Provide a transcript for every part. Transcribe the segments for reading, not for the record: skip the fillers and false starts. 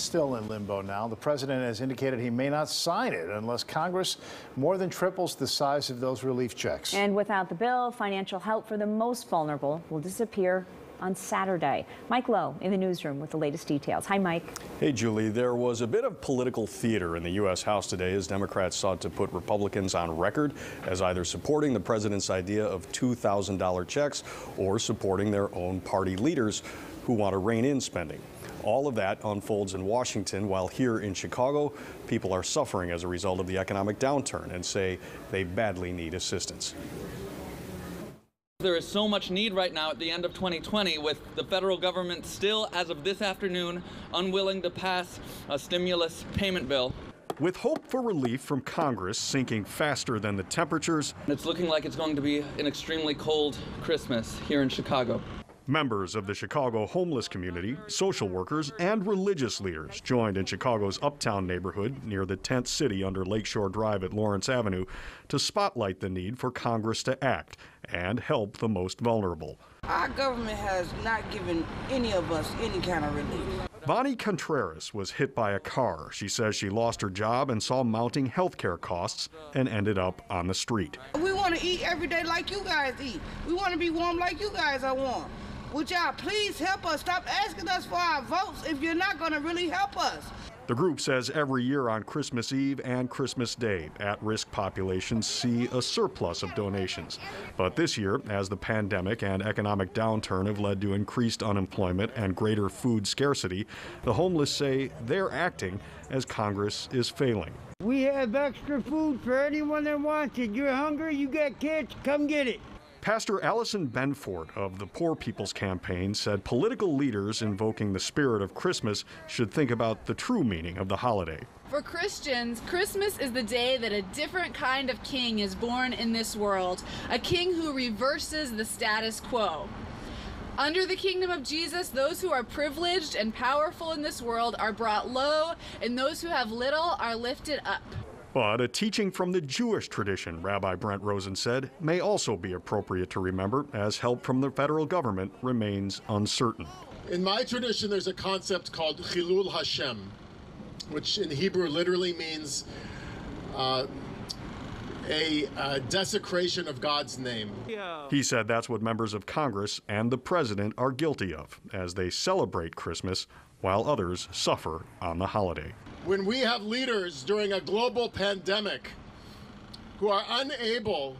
Still in limbo now. The president has indicated he may not sign it unless Congress more than triples the size of those relief checks. And without the bill, financial help for the most vulnerable will disappear on Saturday. Mike Lowe in the newsroom with the latest details. Hi, Mike. Hey, Julie. There was a bit of political theater in the U.S. House today as Democrats sought to put Republicans on record as either supporting the president's idea of $2,000 checks or supporting their own party leaders who want to rein in spending. All of that unfolds in Washington, while here in Chicago, people are suffering as a result of the economic downturn and say they badly need assistance. There is so much need right now at the end of 2020 with the federal government still, as of this afternoon, unwilling to pass a stimulus payment bill. With hope for relief from Congress sinking faster than the temperatures, It's looking like it's going to be an extremely cold Christmas here in Chicago. members of the Chicago homeless community, social workers, and religious leaders joined in Chicago's Uptown neighborhood near the tent city under Lakeshore Drive at Lawrence Avenue to spotlight the need for Congress to act and help the most vulnerable. Our government has not given any of us any kind of relief. Bonnie Contreras was hit by a car. She says she lost her job and saw mounting health care costs and ended up on the street. We want to eat every day like you guys eat. We want to be warm like you guys are warm. Would y'all please help us? Stop asking us for our votes if you're not going to really help us. The group says every year on Christmas Eve and Christmas Day, at-risk populations see a surplus of donations. But this year, as the pandemic and economic downturn have led to increased unemployment and greater food scarcity, the homeless say they're acting as Congress is failing. We have extra food for anyone that wants it. You're hungry, you got kids, come get it. Pastor Allison Benford of the Poor People's Campaign said political leaders invoking the spirit of Christmas should think about the true meaning of the holiday. For Christians, Christmas is the day that a different kind of king is born in this world, a king who reverses the status quo. Under the kingdom of Jesus, those who are privileged and powerful in this world are brought low, and those who have little are lifted up. But a teaching from the Jewish tradition, Rabbi Brent Rosen said, may also be appropriate to remember as help from the federal government remains uncertain. In my tradition, there's a concept called Chilul Hashem, which in Hebrew literally means a desecration of God's name. He said that's what members of Congress and the president are guilty of as they celebrate Christmas while others suffer on the holiday. When we have leaders during a global pandemic who are unable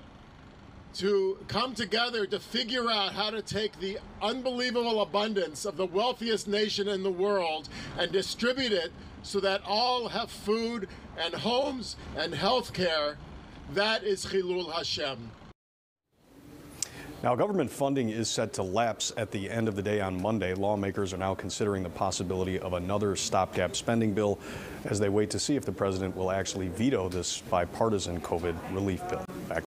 to come together to figure out how to take the unbelievable abundance of the wealthiest nation in the world and distribute it so that all have food and homes and health care, that is Chilul Hashem. Now, government funding is set to lapse at the end of the day on Monday. Lawmakers are now considering the possibility of another stopgap spending bill as they wait to see if the president will actually veto this bipartisan COVID relief bill. Back